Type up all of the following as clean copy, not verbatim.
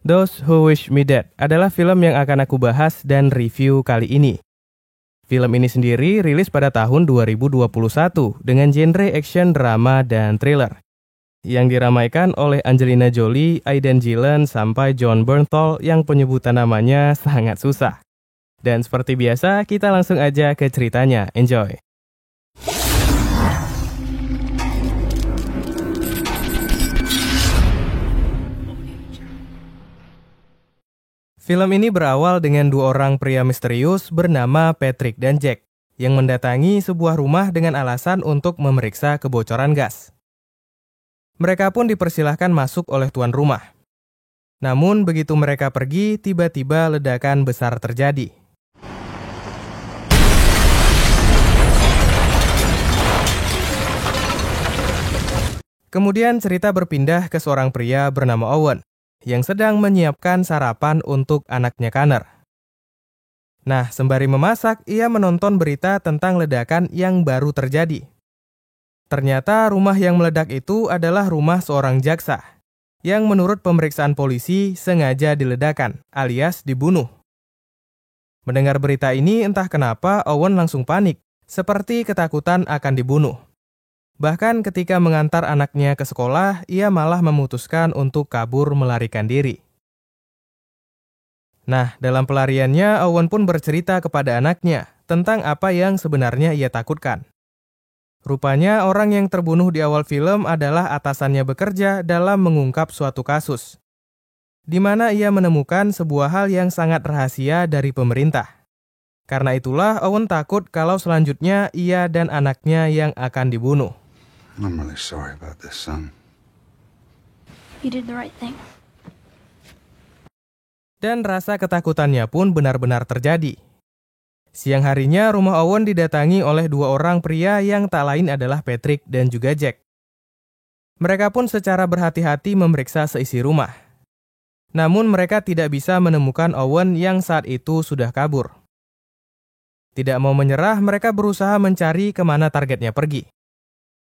Those Who Wish Me Dead adalah film yang akan aku bahas dan review kali ini. Film ini sendiri rilis pada tahun 2021 dengan genre action, drama, dan thriller. Yang diramaikan oleh Angelina Jolie, Aidan Gillen, sampai Jon Bernthal yang penyebutan namanya sangat susah. Dan seperti biasa, kita langsung aja ke ceritanya. Enjoy! Film ini berawal dengan dua orang pria misterius bernama Patrick dan Jack yang mendatangi sebuah rumah dengan alasan untuk memeriksa kebocoran gas. Mereka pun dipersilahkan masuk oleh tuan rumah. Namun begitu mereka pergi, tiba-tiba ledakan besar terjadi. Kemudian cerita berpindah ke seorang pria bernama Owen yang sedang menyiapkan sarapan untuk anaknya Connor. Nah, sembari memasak, ia menonton berita tentang ledakan yang baru terjadi. Ternyata rumah yang meledak itu adalah rumah seorang jaksa, yang menurut pemeriksaan polisi sengaja diledakkan, alias dibunuh. Mendengar berita ini, entah kenapa Owen langsung panik, seperti ketakutan akan dibunuh. Bahkan ketika mengantar anaknya ke sekolah, ia malah memutuskan untuk kabur melarikan diri. Nah, dalam pelariannya, Owen pun bercerita kepada anaknya tentang apa yang sebenarnya ia takutkan. Rupanya orang yang terbunuh di awal film adalah atasannya bekerja dalam mengungkap suatu kasus, di mana ia menemukan sebuah hal yang sangat rahasia dari pemerintah. Karena itulah Owen takut kalau selanjutnya ia dan anaknya yang akan dibunuh. I'm really sorry about this, son. You did the right thing. Dan rasa ketakutannya pun benar-benar terjadi. Siang harinya rumah Owen didatangi oleh dua orang pria yang tak lain adalah Patrick dan juga Jack. Mereka pun secara berhati-hati memeriksa seisi rumah. Namun mereka tidak bisa menemukan Owen yang saat itu sudah kabur. Tidak mau menyerah, mereka berusaha mencari kemana targetnya pergi.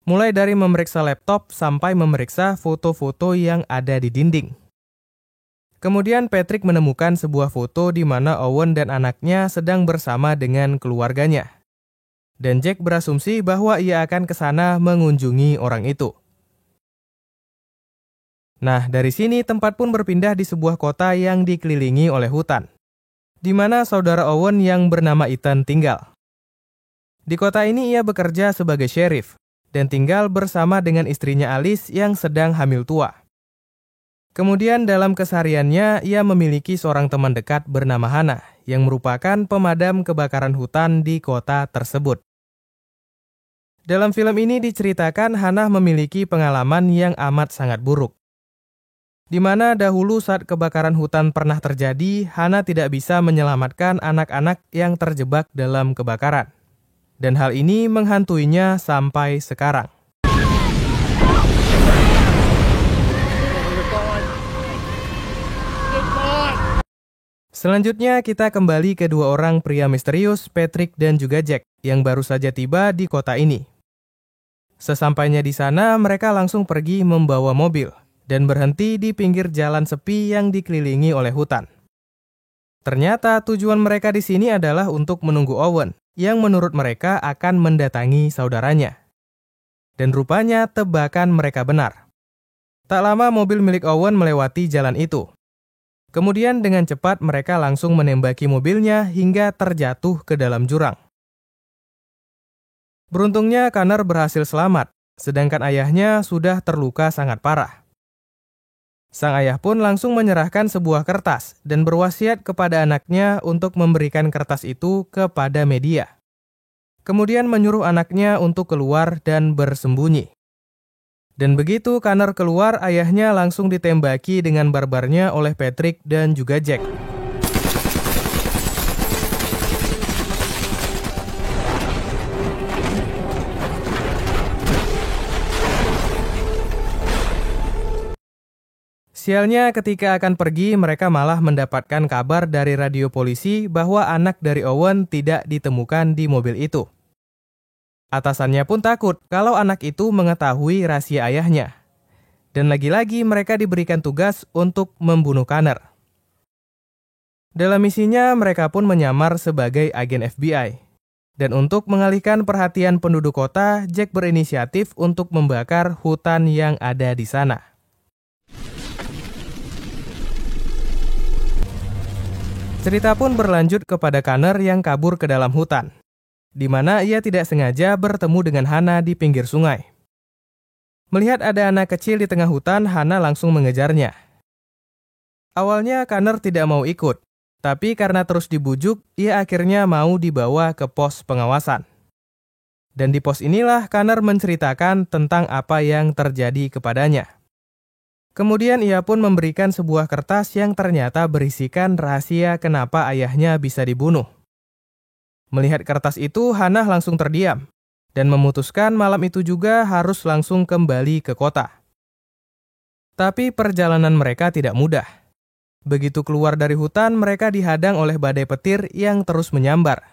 Mulai dari memeriksa laptop sampai memeriksa foto-foto yang ada di dinding. Kemudian Patrick menemukan sebuah foto di mana Owen dan anaknya sedang bersama dengan keluarganya. Dan Jack berasumsi bahwa ia akan ke sana mengunjungi orang itu. Nah, dari sini tempat pun berpindah di sebuah kota yang dikelilingi oleh hutan, di mana saudara Owen yang bernama Ethan tinggal. Di kota ini ia bekerja sebagai sheriff dan tinggal bersama dengan istrinya Alice yang sedang hamil tua. Kemudian dalam kesehariannya, ia memiliki seorang teman dekat bernama Hannah yang merupakan pemadam kebakaran hutan di kota tersebut. Dalam film ini diceritakan Hannah memiliki pengalaman yang amat sangat buruk. Di mana dahulu saat kebakaran hutan pernah terjadi, Hannah tidak bisa menyelamatkan anak-anak yang terjebak dalam kebakaran. Dan hal ini menghantuinya sampai sekarang. Selanjutnya kita kembali ke dua orang pria misterius, Patrick dan juga Jack, yang baru saja tiba di kota ini. Sesampainya di sana, mereka langsung pergi membawa mobil dan berhenti di pinggir jalan sepi yang dikelilingi oleh hutan. Ternyata tujuan mereka di sini adalah untuk menunggu Owen, yang menurut mereka akan mendatangi saudaranya. Dan rupanya tebakan mereka benar. Tak lama mobil milik Owen melewati jalan itu. Kemudian dengan cepat mereka langsung menembaki mobilnya hingga terjatuh ke dalam jurang. Beruntungnya Connor berhasil selamat, sedangkan ayahnya sudah terluka sangat parah. Sang ayah pun langsung menyerahkan sebuah kertas dan berwasiat kepada anaknya untuk memberikan kertas itu kepada media. Kemudian menyuruh anaknya untuk keluar dan bersembunyi. Dan begitu Connor keluar, ayahnya langsung ditembaki dengan barbarnya oleh Patrick dan juga Jack. Sialnya ketika akan pergi, mereka malah mendapatkan kabar dari radio polisi bahwa anak dari Owen tidak ditemukan di mobil itu. Atasannya pun takut kalau anak itu mengetahui rahasia ayahnya. Dan lagi-lagi mereka diberikan tugas untuk membunuh Connor. Dalam misinya, mereka pun menyamar sebagai agen FBI. Dan untuk mengalihkan perhatian penduduk kota, Jack berinisiatif untuk membakar hutan yang ada di sana. Cerita pun berlanjut kepada Connor yang kabur ke dalam hutan, di mana ia tidak sengaja bertemu dengan Hannah di pinggir sungai. Melihat ada anak kecil di tengah hutan, Hannah langsung mengejarnya. Awalnya Connor tidak mau ikut, tapi karena terus dibujuk, ia akhirnya mau dibawa ke pos pengawasan. Dan di pos inilah Connor menceritakan tentang apa yang terjadi kepadanya. Kemudian ia pun memberikan sebuah kertas yang ternyata berisikan rahasia kenapa ayahnya bisa dibunuh. Melihat kertas itu, Hannah langsung terdiam dan memutuskan malam itu juga harus langsung kembali ke kota. Tapi perjalanan mereka tidak mudah. Begitu keluar dari hutan, mereka dihadang oleh badai petir yang terus menyambar.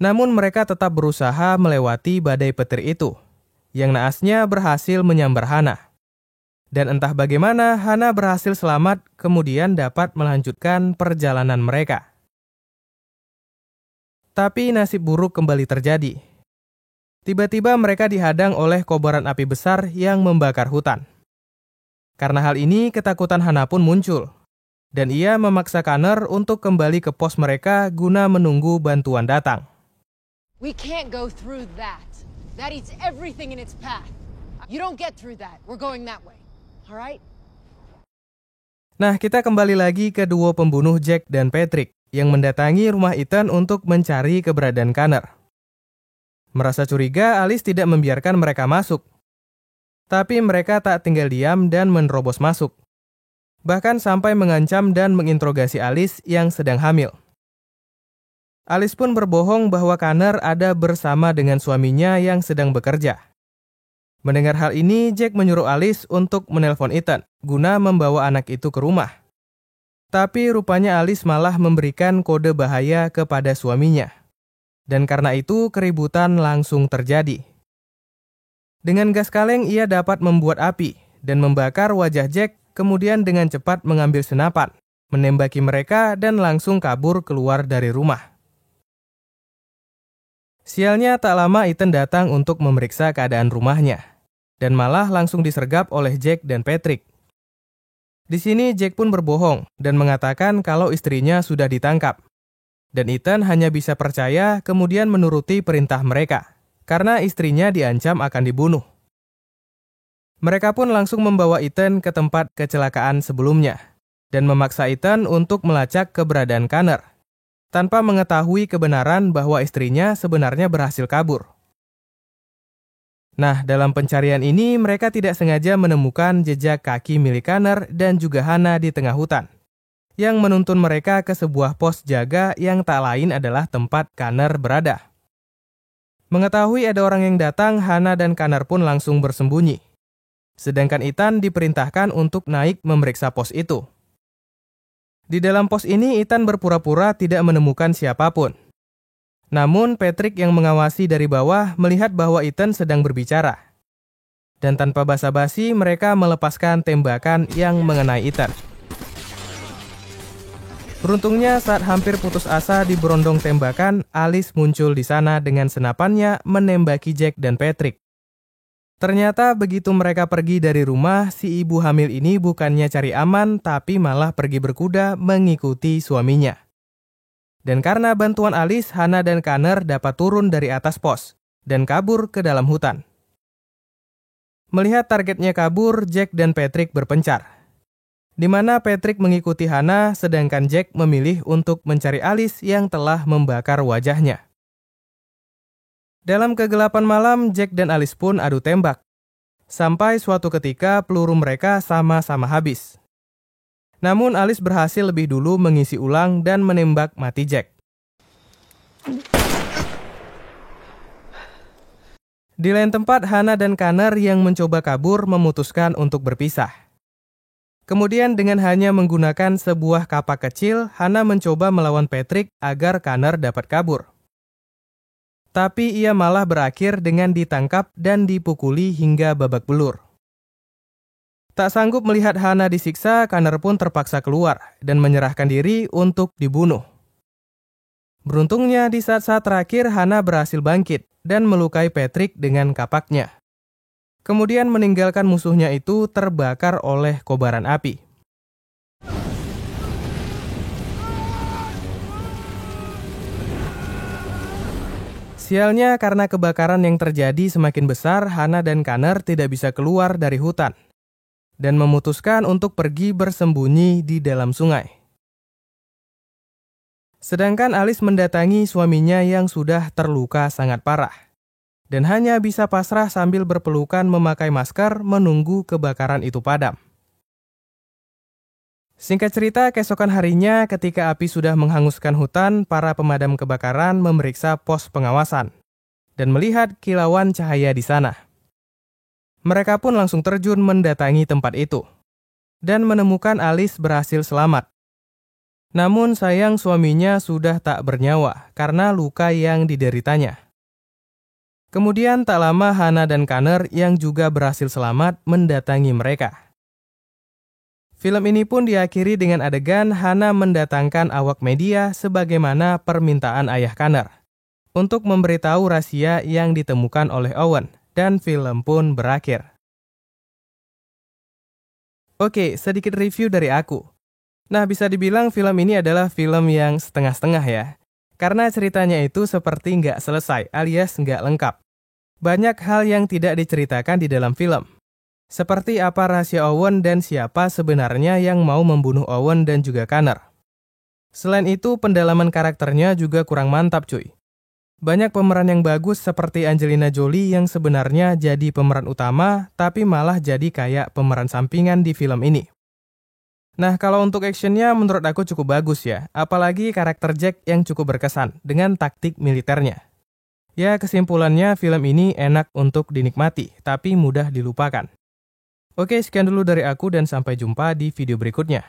Namun mereka tetap berusaha melewati badai petir itu, yang naasnya berhasil menyambar Hannah. Dan entah bagaimana Hannah berhasil selamat kemudian dapat melanjutkan perjalanan mereka. Tapi nasib buruk kembali terjadi. Tiba-tiba mereka dihadang oleh kobaran api besar yang membakar hutan. Karena hal ini, ketakutan Hannah pun muncul. Dan ia memaksa Connor untuk kembali ke pos mereka guna menunggu bantuan datang. We can't go through that. That eats everything in its path. You don't get through that. We're going that way. All right? Nah, kita kembali lagi ke duo pembunuh Jack dan Patrick yang mendatangi rumah Ethan untuk mencari keberadaan Connor. Merasa curiga, Alice tidak membiarkan mereka masuk. Tapi mereka tak tinggal diam dan menerobos masuk. Bahkan sampai mengancam dan menginterogasi Alice yang sedang hamil. Alice pun berbohong bahwa Connor ada bersama dengan suaminya yang sedang bekerja. Mendengar hal ini, Jack menyuruh Alice untuk menelpon Ethan guna membawa anak itu ke rumah. Tapi rupanya Alice malah memberikan kode bahaya kepada suaminya. Dan karena itu keributan langsung terjadi. Dengan gas kaleng ia dapat membuat api dan membakar wajah Jack, kemudian dengan cepat mengambil senapan, menembaki mereka dan langsung kabur keluar dari rumah. Sialnya tak lama Ethan datang untuk memeriksa keadaan rumahnya. Dan malah langsung disergap oleh Jack dan Patrick. Di sini Jack pun berbohong dan mengatakan kalau istrinya sudah ditangkap. Dan Ethan hanya bisa percaya kemudian menuruti perintah mereka, karena istrinya diancam akan dibunuh. Mereka pun langsung membawa Ethan ke tempat kecelakaan sebelumnya, dan memaksa Ethan untuk melacak keberadaan Connor, tanpa mengetahui kebenaran bahwa istrinya sebenarnya berhasil kabur. Nah, dalam pencarian ini mereka tidak sengaja menemukan jejak kaki milik Connor dan juga Hannah di tengah hutan, yang menuntun mereka ke sebuah pos jaga yang tak lain adalah tempat Connor berada. Mengetahui ada orang yang datang, Hannah dan Connor pun langsung bersembunyi. Sedangkan Ethan diperintahkan untuk naik memeriksa pos itu. Di dalam pos ini, Ethan berpura-pura tidak menemukan siapapun. Namun, Patrick yang mengawasi dari bawah melihat bahwa Ethan sedang berbicara. Dan tanpa basa-basi, mereka melepaskan tembakan yang mengenai Ethan. Beruntungnya, saat hampir putus asa di berondong tembakan, Alice muncul di sana dengan senapannya menembaki Jack dan Patrick. Ternyata begitu mereka pergi dari rumah, si ibu hamil ini bukannya cari aman, tapi malah pergi berkuda mengikuti suaminya. Dan karena bantuan Alice, Hannah dan Connor dapat turun dari atas pos dan kabur ke dalam hutan. Melihat targetnya kabur, Jack dan Patrick berpencar. Di mana Patrick mengikuti Hannah, sedangkan Jack memilih untuk mencari Alice yang telah membakar wajahnya. Dalam kegelapan malam, Jack dan Alice pun adu tembak. Sampai suatu ketika peluru mereka sama-sama habis. Namun Alice berhasil lebih dulu mengisi ulang dan menembak mati Jack. Di lain tempat, Hannah dan Connor yang mencoba kabur memutuskan untuk berpisah. Kemudian dengan hanya menggunakan sebuah kapak kecil, Hannah mencoba melawan Patrick agar Connor dapat kabur. Tapi ia malah berakhir dengan ditangkap dan dipukuli hingga babak belur. Tak sanggup melihat Hana disiksa, Connor pun terpaksa keluar dan menyerahkan diri untuk dibunuh. Beruntungnya di saat-saat terakhir Hana berhasil bangkit dan melukai Patrick dengan kapaknya. Kemudian meninggalkan musuhnya itu terbakar oleh kobaran api. Sialnya karena kebakaran yang terjadi semakin besar, Hana dan Connor tidak bisa keluar dari hutan dan memutuskan untuk pergi bersembunyi di dalam sungai. Sedangkan Alice mendatangi suaminya yang sudah terluka sangat parah dan hanya bisa pasrah sambil berpelukan memakai masker menunggu kebakaran itu padam. Singkat cerita, keesokan harinya ketika api sudah menghanguskan hutan, para pemadam kebakaran memeriksa pos pengawasan dan melihat kilauan cahaya di sana. Mereka pun langsung terjun mendatangi tempat itu dan menemukan Alice berhasil selamat. Namun sayang suaminya sudah tak bernyawa karena luka yang dideritanya. Kemudian tak lama Hana dan Connor yang juga berhasil selamat mendatangi mereka. Film ini pun diakhiri dengan adegan Hana mendatangkan awak media sebagaimana permintaan ayah Connor untuk memberitahu rahasia yang ditemukan oleh Owen. Dan film pun berakhir. Oke, sedikit review dari aku. Nah, bisa dibilang film ini adalah film yang setengah-setengah ya. Karena ceritanya itu seperti nggak selesai alias nggak lengkap. Banyak hal yang tidak diceritakan di dalam film. Seperti apa rahasia Owen dan siapa sebenarnya yang mau membunuh Owen dan juga Connor. Selain itu, pendalaman karakternya juga kurang mantap cuy. Banyak pemeran yang bagus seperti Angelina Jolie yang sebenarnya jadi pemeran utama, tapi malah jadi kayak pemeran sampingan di film ini. Nah, kalau untuk actionnya menurut aku cukup bagus ya, apalagi karakter Jack yang cukup berkesan dengan taktik militernya. Ya, kesimpulannya film ini enak untuk dinikmati, tapi mudah dilupakan. Oke, sekian dulu dari aku dan sampai jumpa di video berikutnya.